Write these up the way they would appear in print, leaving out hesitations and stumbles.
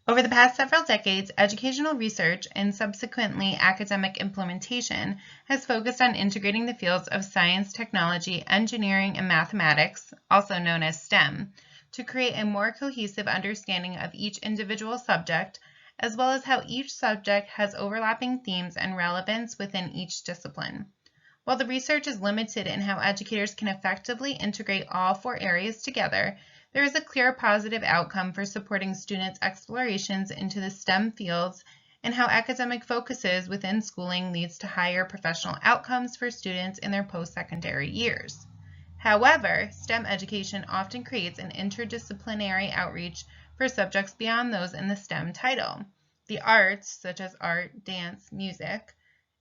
Over the past several decades, educational research and subsequently academic implementation has focused on integrating the fields of science, technology, engineering, and mathematics, also known as STEM, to create a more cohesive understanding of each individual subject, as well as how each subject has overlapping themes and relevance within each discipline. While the research is limited in how educators can effectively integrate all four areas together, there is a clear positive outcome for supporting students' explorations into the STEM fields and how academic focuses within schooling leads to higher professional outcomes for students in their post-secondary years. However, STEM education often creates an interdisciplinary outreach for subjects beyond those in the STEM title. The arts, such as art, dance, music,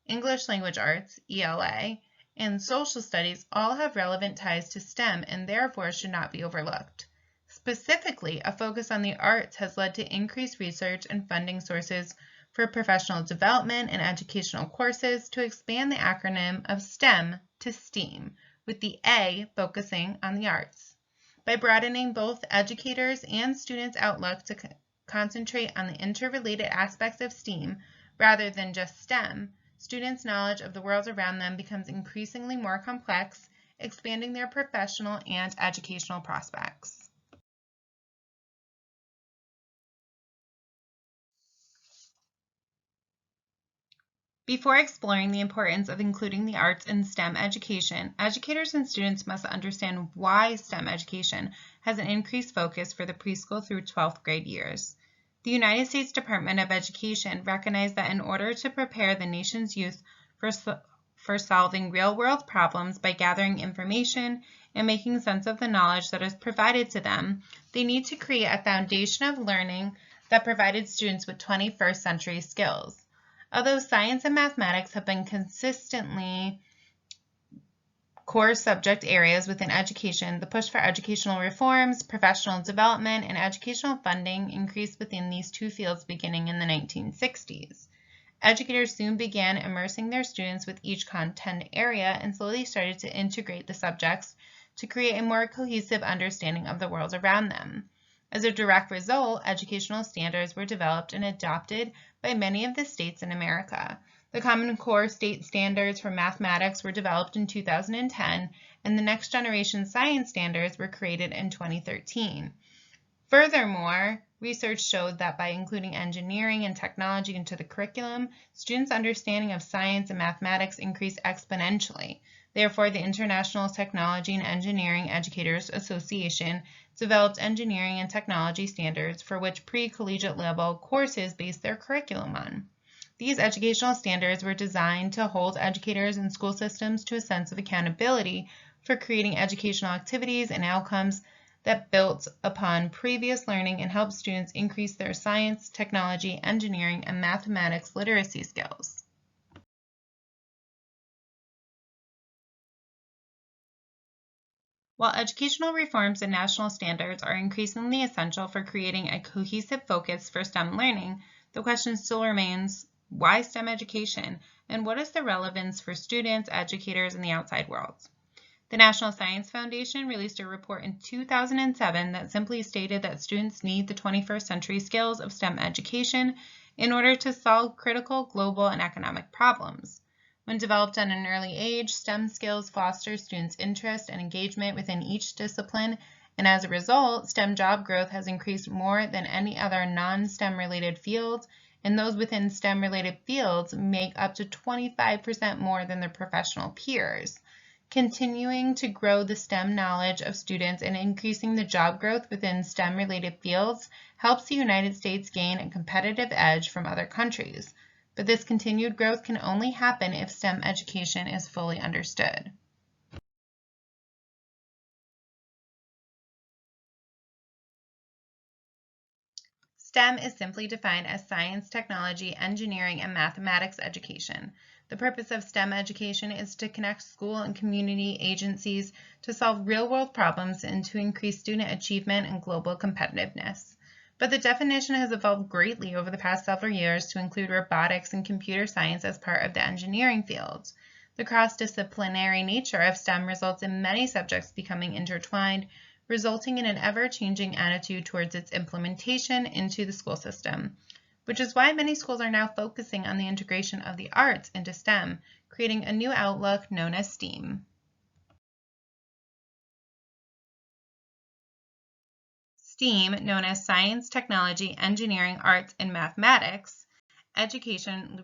English language arts, ELA, and social studies all have relevant ties to STEM and therefore should not be overlooked. Specifically, a focus on the arts has led to increased research and funding sources for professional development and educational courses to expand the acronym of STEM to STEAM, with the A focusing on the arts. By broadening both educators' and students' outlook to concentrate on the interrelated aspects of STEAM rather than just STEM, students' knowledge of the world around them becomes increasingly more complex, expanding their professional and educational prospects. Before exploring the importance of including the arts in STEM education, educators and students must understand why STEM education has an increased focus for the preschool through 12th grade years. The United States Department of Education recognized that in order to prepare the nation's youth for solving real-world problems by gathering information and making sense of the knowledge that is provided to them, they need to create a foundation of learning that provided students with 21st century skills. Although science and mathematics have been consistently core subject areas within education, the push for educational reforms, professional development, and educational funding increased within these two fields beginning in the 1960s. Educators soon began immersing their students with each content area and slowly started to integrate the subjects to create a more cohesive understanding of the world around them. As a direct result, educational standards were developed and adopted by many of the states in America. The Common Core State Standards for Mathematics were developed in 2010, and the Next Generation Science Standards were created in 2013. Furthermore, research showed that by including engineering and technology into the curriculum, students' understanding of science and mathematics increased exponentially. Therefore, the International Technology and Engineering Educators Association developed engineering and technology standards for which pre-collegiate level courses base their curriculum on. These educational standards were designed to hold educators and school systems to a sense of accountability for creating educational activities and outcomes that built upon previous learning and helped students increase their science, technology, engineering, and mathematics literacy skills. While educational reforms and national standards are increasingly essential for creating a cohesive focus for STEM learning, the question still remains, why STEM education, and what is the relevance for students, educators, and the outside world? The National Science Foundation released a report in 2007 that simply stated that students need the 21st century skills of STEM education in order to solve critical global and economic problems. When developed at an early age, STEM skills foster students' interest and engagement within each discipline, and as a result, STEM job growth has increased more than any other non-STEM related field, and those within STEM related fields make up to 25% more than their professional peers. Continuing to grow the STEM knowledge of students and increasing the job growth within STEM related fields helps the United States gain a competitive edge from other countries. But this continued growth can only happen if STEM education is fully understood. STEM is simply defined as science, technology, engineering, and mathematics education. The purpose of STEM education is to connect school and community agencies to solve real-world problems and to increase student achievement and global competitiveness. But the definition has evolved greatly over the past several years to include robotics and computer science as part of the engineering fields. The cross-disciplinary nature of STEM results in many subjects becoming intertwined, resulting in an ever-changing attitude towards its implementation into the school system, which is why many schools are now focusing on the integration of the arts into STEM, creating a new outlook known as STEAM. STEAM, known as science, technology, engineering, arts, and mathematics, education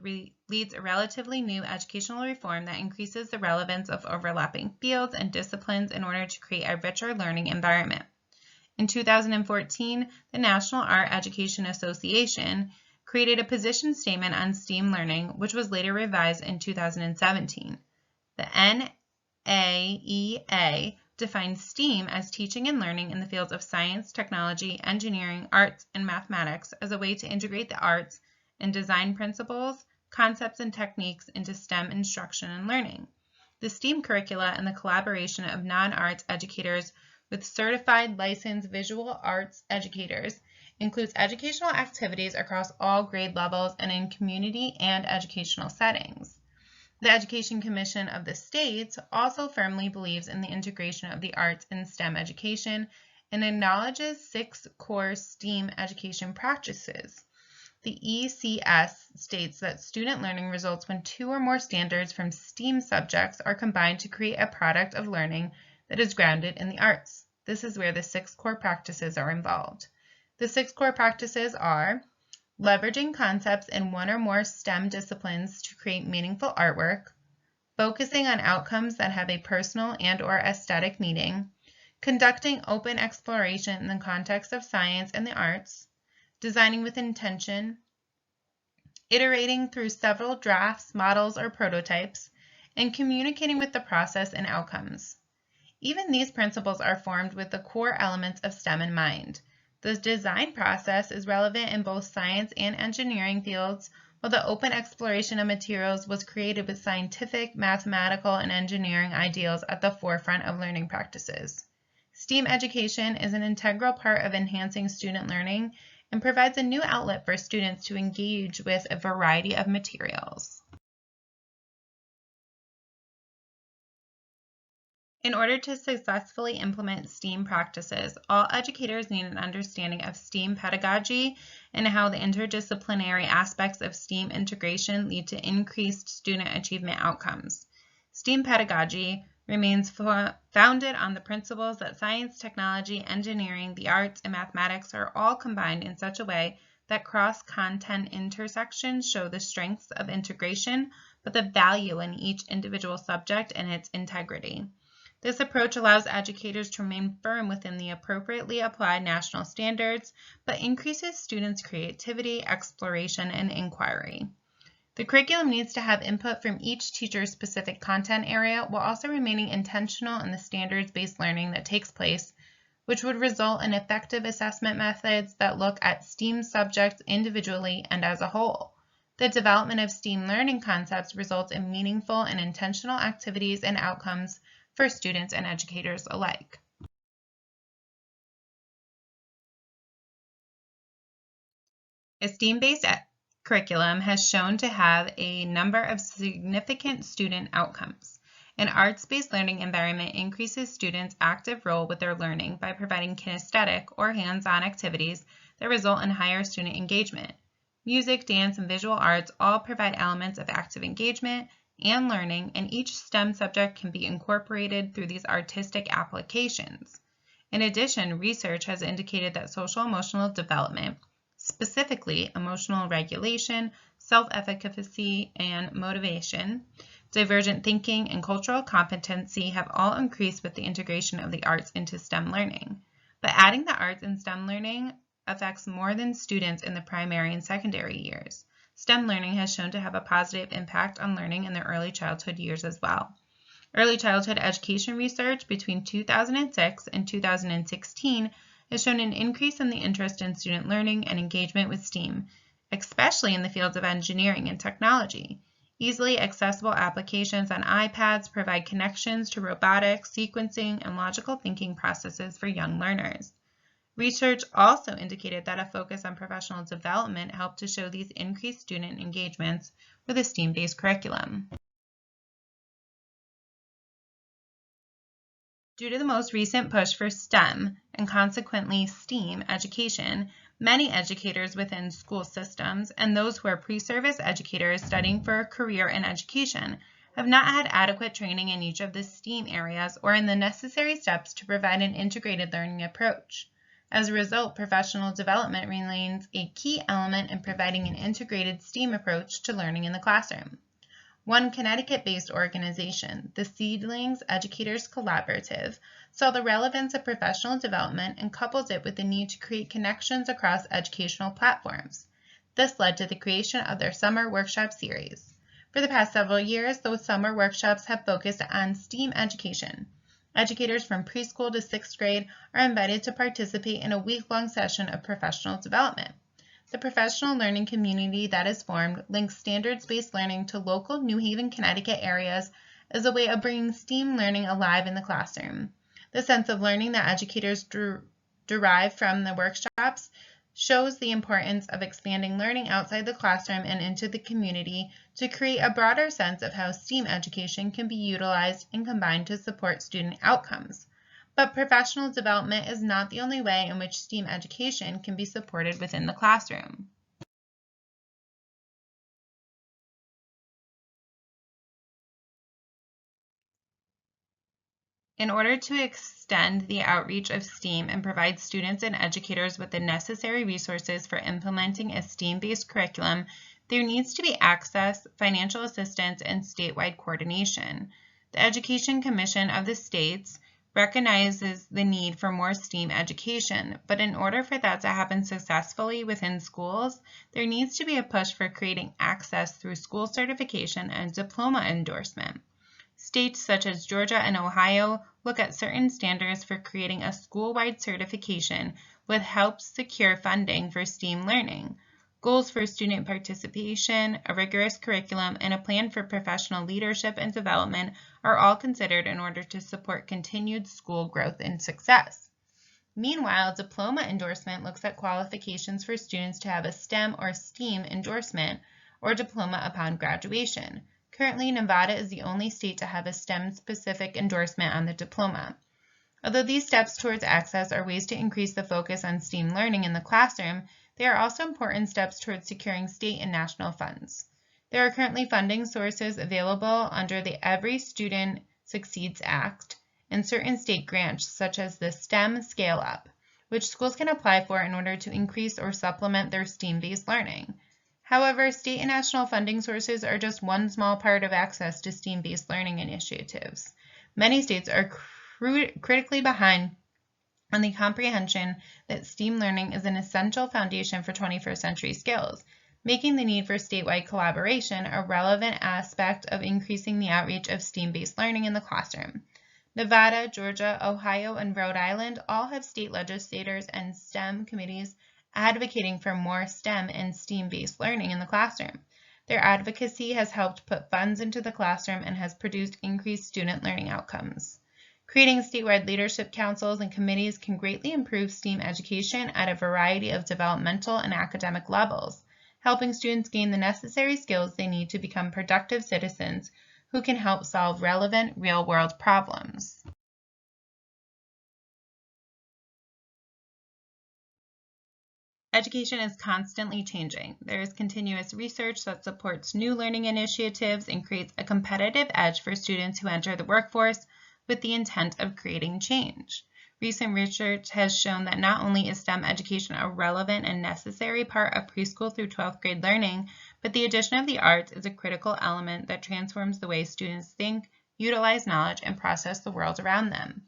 leads a relatively new educational reform that increases the relevance of overlapping fields and disciplines in order to create a richer learning environment. In 2014, the National Art Education Association created a position statement on STEAM learning, which was later revised in 2017. The NAEA defines STEAM as teaching and learning in the fields of science, technology, engineering, arts, and mathematics as a way to integrate the arts and design principles, concepts, and techniques into STEM instruction and learning. The STEAM curricula and the collaboration of non-arts educators with certified licensed visual arts educators includes educational activities across all grade levels and in community and educational settings. The Education Commission of the states also firmly believes in the integration of the arts in STEM education and acknowledges 6 core STEAM education practices. The ECS states that student learning results when 2 or more standards from STEAM subjects are combined to create a product of learning that is grounded in the arts. This is where the 6 core practices are involved. The 6 core practices are leveraging concepts in 1 or more STEM disciplines to create meaningful artwork, focusing on outcomes that have a personal and/or aesthetic meaning, conducting open exploration in the context of science and the arts, designing with intention, iterating through several drafts, models, or prototypes, and communicating with the process and outcomes. Even these principles are formed with the core elements of STEM in mind. The design process is relevant in both science and engineering fields, while the open exploration of materials was created with scientific, mathematical, and engineering ideals at the forefront of learning practices. STEAM education is an integral part of enhancing student learning and provides a new outlet for students to engage with a variety of materials. In order to successfully implement STEAM practices, all educators need an understanding of STEAM pedagogy and how the interdisciplinary aspects of STEAM integration lead to increased student achievement outcomes. STEAM pedagogy remains founded on the principles that science, technology, engineering, the arts, and mathematics are all combined in such a way that cross-content intersections show the strengths of integration, but the value in each individual subject and its integrity. This approach allows educators to remain firm within the appropriately applied national standards, but increases students' creativity, exploration, and inquiry. The curriculum needs to have input from each teacher's specific content area while also remaining intentional in the standards-based learning that takes place, which would result in effective assessment methods that look at STEAM subjects individually and as a whole. The development of STEAM learning concepts results in meaningful and intentional activities and outcomes for students and educators alike. A STEAM-based curriculum has shown to have a number of significant student outcomes. An arts-based learning environment increases students' active role with their learning by providing kinesthetic or hands-on activities that result in higher student engagement. Music, dance, and visual arts all provide elements of active engagement and learning, and each STEM subject can be incorporated through these artistic applications. In addition, research has indicated that social-emotional development, specifically emotional regulation, self-efficacy, and motivation, divergent thinking, and cultural competency have all increased with the integration of the arts into STEM learning. But adding the arts in STEM learning affects more than students in the primary and secondary years. STEM learning has shown to have a positive impact on learning in the early childhood years as well. Early childhood education research between 2006 and 2016 has shown an increase in the interest in student learning and engagement with STEAM, especially in the fields of engineering and technology. Easily accessible applications on iPads provide connections to robotics, sequencing, and logical thinking processes for young learners. Research also indicated that a focus on professional development helped to show these increased student engagements with a STEAM-based curriculum. Due to the most recent push for STEM and consequently STEAM education, many educators within school systems and those who are pre-service educators studying for a career in education have not had adequate training in each of the STEAM areas or in the necessary steps to provide an integrated learning approach. As a result, professional development remains a key element in providing an integrated STEAM approach to learning in the classroom. One Connecticut-based organization, the Seedlings Educators Collaborative, saw the relevance of professional development and coupled it with the need to create connections across educational platforms. This led to the creation of their summer workshop series. For the past several years, those summer workshops have focused on STEAM education. Educators from preschool to 6th grade are invited to participate in a week-long session of professional development. The professional learning community that is formed links standards-based learning to local New Haven, Connecticut areas as a way of bringing STEAM learning alive in the classroom. The sense of learning that educators derive from the workshops shows the importance of expanding learning outside the classroom and into the community to create a broader sense of how STEAM education can be utilized and combined to support student outcomes. But professional development is not the only way in which STEAM education can be supported within the classroom. In order to extend the outreach of STEAM and provide students and educators with the necessary resources for implementing a STEAM-based curriculum, there needs to be access, financial assistance, and statewide coordination. The Education Commission of the states recognizes the need for more STEAM education, but in order for that to happen successfully within schools, there needs to be a push for creating access through school certification and diploma endorsement. States such as Georgia and Ohio look at certain standards for creating a school-wide certification, which helps secure funding for STEAM learning. Goals for student participation, a rigorous curriculum, and a plan for professional leadership and development are all considered in order to support continued school growth and success. Meanwhile, diploma endorsement looks at qualifications for students to have a STEM or STEAM endorsement or diploma upon graduation. Currently, Nevada is the only state to have a STEM-specific endorsement on the diploma. Although these steps towards access are ways to increase the focus on STEAM learning in the classroom, they are also important steps towards securing state and national funds. There are currently funding sources available under the Every Student Succeeds Act and certain state grants such as the STEM Scale Up, which schools can apply for in order to increase or supplement their STEAM-based learning. However, state and national funding sources are just one small part of access to STEAM-based learning initiatives. Many states are critically behind on the comprehension that STEAM learning is an essential foundation for 21st century skills, making the need for statewide collaboration a relevant aspect of increasing the outreach of STEAM-based learning in the classroom. Nevada, Georgia, Ohio, and Rhode Island all have state legislators and STEM committees advocating for more STEM and STEAM-based learning in the classroom. Their advocacy has helped put funds into the classroom and has produced increased student learning outcomes. Creating statewide leadership councils and committees can greatly improve STEAM education at a variety of developmental and academic levels, helping students gain the necessary skills they need to become productive citizens who can help solve relevant real-world problems. Education is constantly changing. There is continuous research that supports new learning initiatives and creates a competitive edge for students who enter the workforce with the intent of creating change. Recent research has shown that not only is STEM education a relevant and necessary part of preschool through 12th grade learning, but the addition of the arts is a critical element that transforms the way students think, utilize knowledge, and process the world around them.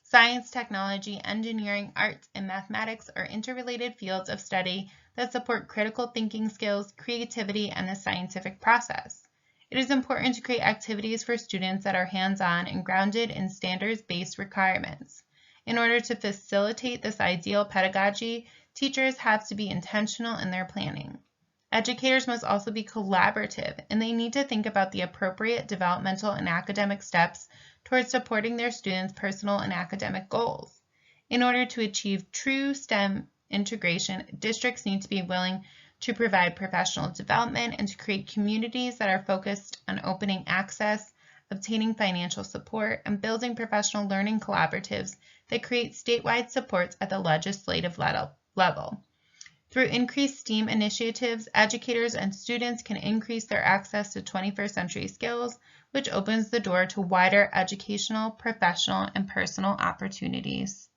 Science, technology, engineering, arts, and mathematics are interrelated fields of study that support critical thinking skills, creativity, and the scientific process. It is important to create activities for students that are hands-on and grounded in standards-based requirements. In order to facilitate this ideal pedagogy, teachers have to be intentional in their planning. Educators must also be collaborative, and they need to think about the appropriate developmental and academic steps towards supporting their students' personal and academic goals. In order to achieve true STEM integration, districts need to be willing to provide professional development and to create communities that are focused on opening access, obtaining financial support, and building professional learning collaboratives that create statewide supports at the legislative level. Through increased STEAM initiatives, educators and students can increase their access to 21st century skills, which opens the door to wider educational, professional, and personal opportunities.